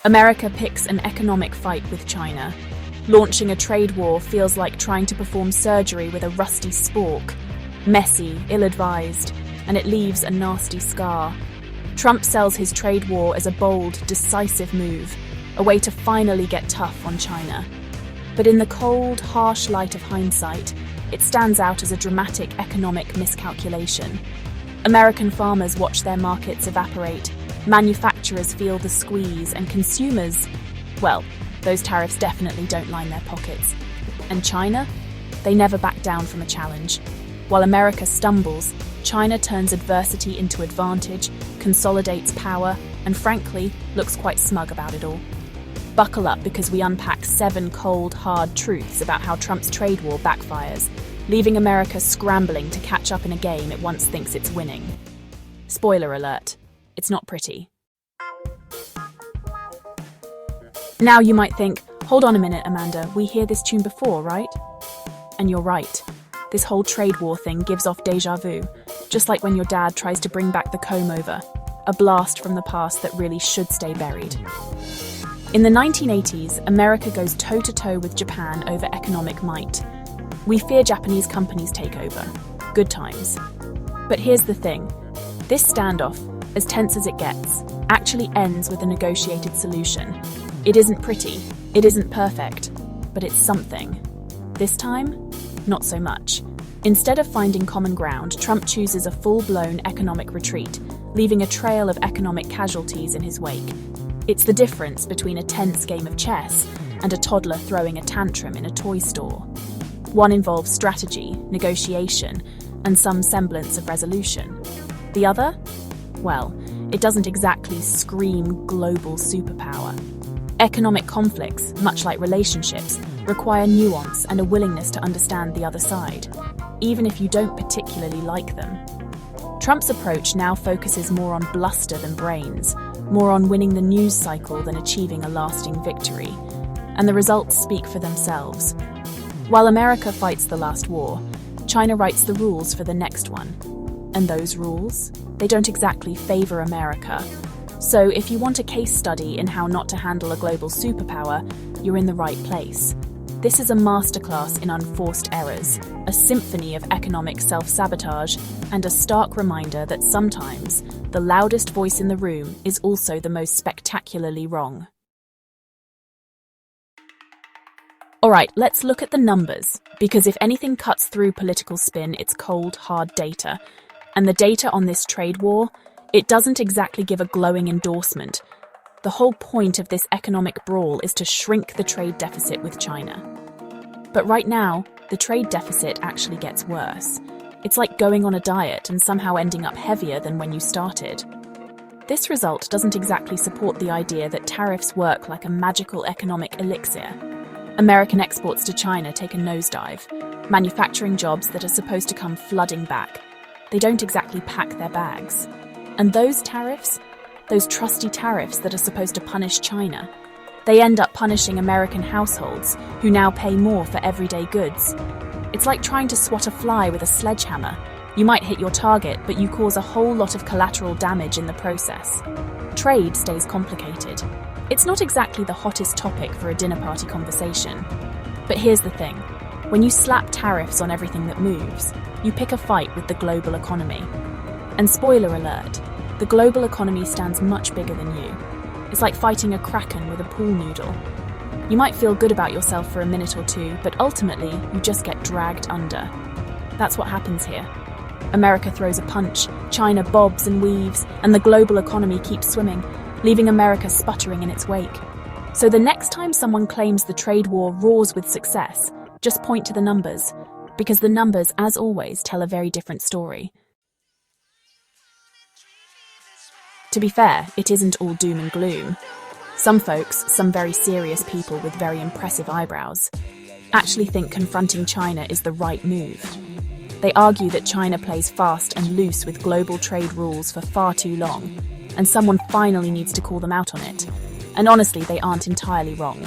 America picks an economic fight with China. Launching a trade war feels like trying to perform surgery with a rusty spork. Messy, ill-advised, and it leaves a nasty scar. Trump sells his trade war as a bold, decisive move, a way to finally get tough on China. But in the cold, harsh light of hindsight, it stands out as a dramatic economic miscalculation. American farmers watch their markets evaporate, manufacturers feel the squeeze, and consumers, well, those tariffs definitely don't line their pockets. And China? They never back down from a challenge. While America stumbles, China turns adversity into advantage, consolidates power, and frankly, looks quite smug about it all. Buckle up because we unpack 7 cold, hard truths about how Trump's trade war backfires, leaving America scrambling to catch up in a game it once thinks it's winning. Spoiler alert, it's not pretty. Now you might think, hold on a minute, Amanda, we hear this tune before, right? And you're right. This whole trade war thing gives off déjà vu, just like when your dad tries to bring back the comb over, a blast from the past that really should stay buried. In the 1980s, America goes toe-to-toe with Japan over economic might. We fear Japanese companies take over. Good times. But here's the thing. This standoff, as tense as it gets, actually ends with a negotiated solution. It isn't pretty, it isn't perfect, but it's something. This time, not so much. Instead of finding common ground, Trump chooses a full-blown economic retreat, leaving a trail of economic casualties in his wake. It's the difference between a tense game of chess and a toddler throwing a tantrum in a toy store. One involves strategy, negotiation, and some semblance of resolution. The other? Well, it doesn't exactly scream global superpower. Economic conflicts, much like relationships, require nuance and a willingness to understand the other side, even if you don't particularly like them. Trump's approach now focuses more on bluster than brains, more on winning the news cycle than achieving a lasting victory, and the results speak for themselves. While America fights the last war, China writes the rules for the next one. And those rules? They don't exactly favor America. So if you want a case study in how not to handle a global superpower, you're in the right place. This is a masterclass in unforced errors, a symphony of economic self-sabotage, and a stark reminder that sometimes the loudest voice in the room is also the most spectacularly wrong. Alright, let's look at the numbers, because if anything cuts through political spin, it's cold, hard data. And the data on this trade war, it doesn't exactly give a glowing endorsement. The whole point of this economic brawl is to shrink the trade deficit with China. But right now, the trade deficit actually gets worse. It's like going on a diet and somehow ending up heavier than when you started. This result doesn't exactly support the idea that tariffs work like a magical economic elixir. American exports to China take a nosedive, manufacturing jobs that are supposed to come flooding back. They don't exactly pack their bags. And those tariffs, those trusty tariffs that are supposed to punish China, they end up punishing American households who now pay more for everyday goods. It's like trying to swat a fly with a sledgehammer. You might hit your target, but you cause a whole lot of collateral damage in the process. Trade stays complicated. It's not exactly the hottest topic for a dinner party conversation. But here's the thing. When you slap tariffs on everything that moves, you pick a fight with the global economy. And spoiler alert, the global economy stands much bigger than you. It's like fighting a kraken with a pool noodle. You might feel good about yourself for a minute or two, but ultimately, you just get dragged under. That's what happens here. America throws a punch, China bobs and weaves, and the global economy keeps swimming, leaving America sputtering in its wake. So the next time someone claims the trade war roars with success, just point to the numbers, because the numbers, as always, tell a very different story. To be fair, it isn't all doom and gloom. Some folks, some very serious people with very impressive eyebrows, actually think confronting China is the right move. They argue that China plays fast and loose with global trade rules for far too long, and someone finally needs to call them out on it. And honestly, they aren't entirely wrong.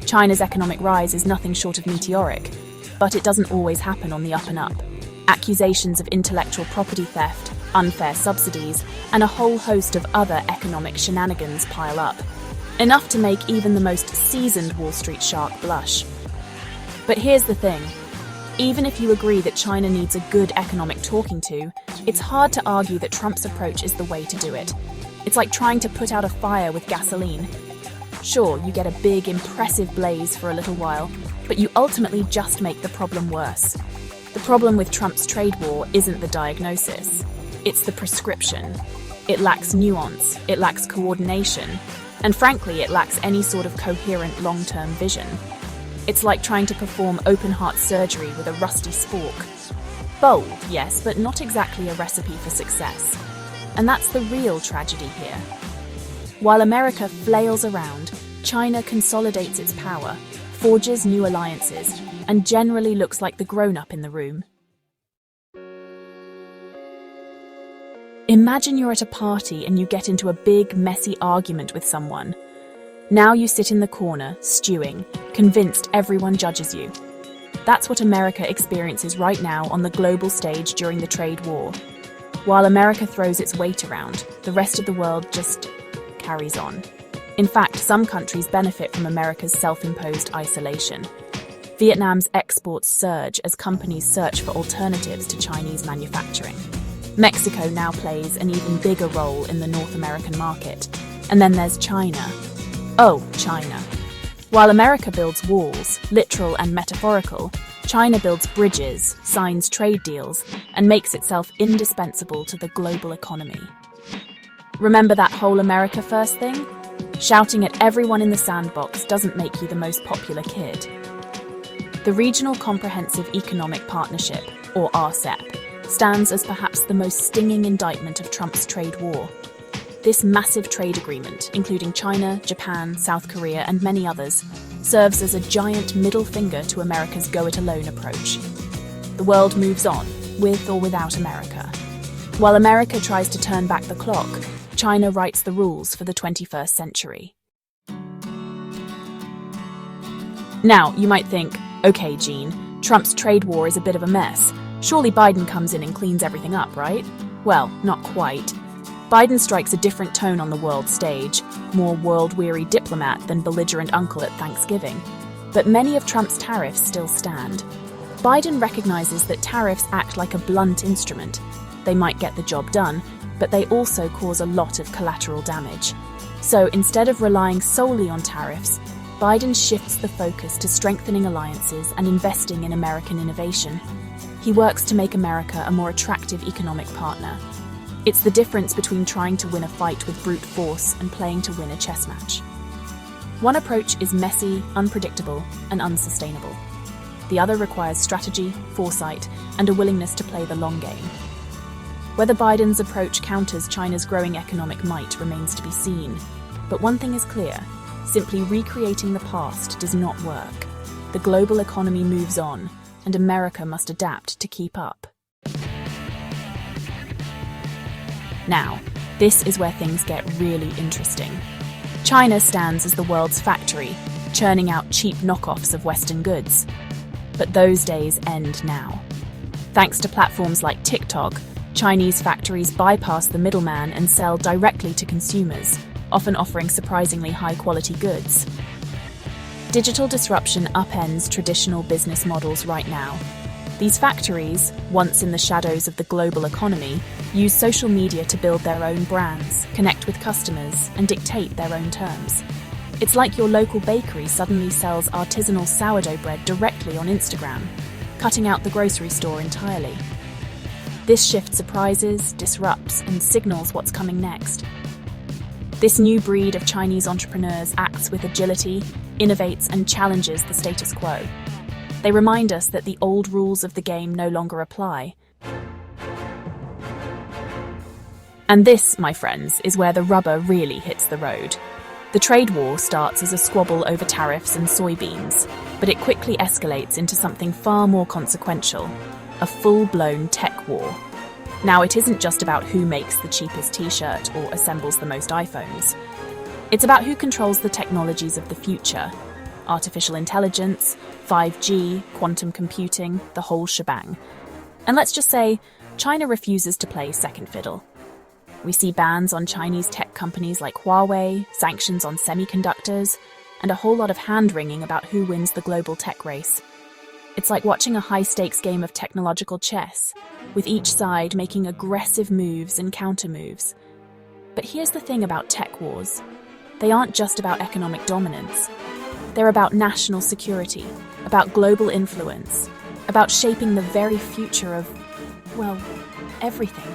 China's economic rise is nothing short of meteoric, but it doesn't always happen on the up and up. Accusations of intellectual property theft, unfair subsidies, and a whole host of other economic shenanigans pile up. Enough to make even the most seasoned Wall Street shark blush. But here's the thing. Even if you agree that China needs a good economic talking to, it's hard to argue that Trump's approach is the way to do it. It's like trying to put out a fire with gasoline. Sure, you get a big, impressive blaze for a little while, but you ultimately just make the problem worse. The problem with Trump's trade war isn't the diagnosis. It's the prescription. It lacks nuance, it lacks coordination, and frankly, it lacks any sort of coherent long-term vision. It's like trying to perform open-heart surgery with a rusty spork. Bold, yes, but not exactly a recipe for success. And that's the real tragedy here. While America flails around, China consolidates its power, forges new alliances, and generally looks like the grown-up in the room. Imagine you're at a party and you get into a big, messy argument with someone. Now you sit in the corner, stewing, convinced everyone judges you. That's what America experiences right now on the global stage during the trade war. While America throws its weight around, the rest of the world just carries on. In fact, some countries benefit from America's self-imposed isolation. Vietnam's exports surge as companies search for alternatives to Chinese manufacturing. Mexico now plays an even bigger role in the North American market. And then there's China. Oh, China. While America builds walls, literal and metaphorical, China builds bridges, signs trade deals, and makes itself indispensable to the global economy. Remember that whole America first thing? Shouting at everyone in the sandbox doesn't make you the most popular kid. The Regional Comprehensive Economic Partnership, or RCEP, stands as perhaps the most stinging indictment of Trump's trade war. This massive trade agreement, including China, Japan, South Korea, and many others, serves as a giant middle finger to America's go-it-alone approach. The world moves on, with or without America. While America tries to turn back the clock, China writes the rules for the 21st century. Now, you might think, okay, Gene, Trump's trade war is a bit of a mess. Surely Biden comes in and cleans everything up, right? Well, not quite. Biden strikes a different tone on the world stage, more world-weary diplomat than belligerent uncle at Thanksgiving. But many of Trump's tariffs still stand. Biden recognizes that tariffs act like a blunt instrument. They might get the job done, but they also cause a lot of collateral damage. So instead of relying solely on tariffs, Biden shifts the focus to strengthening alliances and investing in American innovation. He works to make America a more attractive economic partner. It's the difference between trying to win a fight with brute force and playing to win a chess match. One approach is messy, unpredictable, and unsustainable. The other requires strategy, foresight, and a willingness to play the long game. Whether Biden's approach counters China's growing economic might remains to be seen. But one thing is clear, simply recreating the past does not work. The global economy moves on, and America must adapt to keep up. Now, this is where things get really interesting. China stands as the world's factory, churning out cheap knockoffs of Western goods. But those days end now. Thanks to platforms like TikTok, Chinese factories bypass the middleman and sell directly to consumers, often offering surprisingly high-quality goods. Digital disruption upends traditional business models right now. These factories, once in the shadows of the global economy, use social media to build their own brands, connect with customers, and dictate their own terms. It's like your local bakery suddenly sells artisanal sourdough bread directly on Instagram, cutting out the grocery store entirely. This shift surprises, disrupts, and signals what's coming next. This new breed of Chinese entrepreneurs acts with agility, innovates, and challenges the status quo. They remind us that the old rules of the game no longer apply. And this, my friends, is where the rubber really hits the road. The trade war starts as a squabble over tariffs and soybeans, but it quickly escalates into something far more consequential, a full-blown tech war. Now, it isn't just about who makes the cheapest t-shirt or assembles the most iPhones. It's about who controls the technologies of the future. Artificial intelligence, 5G, quantum computing, the whole shebang. And let's just say, China refuses to play second fiddle. We see bans on Chinese tech companies like Huawei, sanctions on semiconductors, and a whole lot of hand-wringing about who wins the global tech race. It's like watching a high-stakes game of technological chess, with each side making aggressive moves and counter-moves. But here's the thing about tech wars. They aren't just about economic dominance. They're about national security, about global influence, about shaping the very future of, well, everything.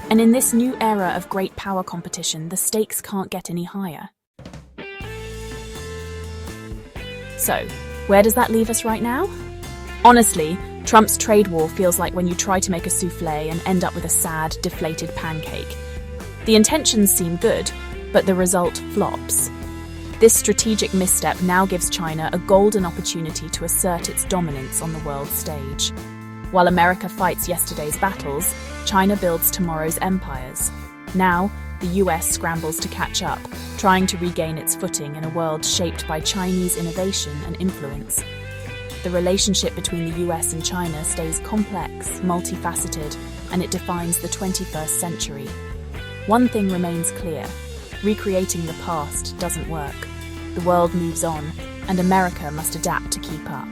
And in this new era of great power competition, the stakes can't get any higher. So, where does that leave us right now? Honestly, Trump's trade war feels like when you try to make a souffle and end up with a sad, deflated pancake. The intentions seem good, but the result flops. This strategic misstep now gives China a golden opportunity to assert its dominance on the world stage. While America fights yesterday's battles, China builds tomorrow's empires. Now, the US scrambles to catch up, trying to regain its footing in a world shaped by Chinese innovation and influence. The relationship between the US and China stays complex, multifaceted, and it defines the 21st century. One thing remains clear: recreating the past doesn't work. The world moves on, and America must adapt to keep up.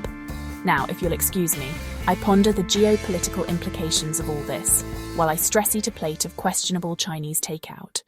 Now, if you'll excuse me, I ponder the geopolitical implications of all this, while I stress eat a plate of questionable Chinese takeout.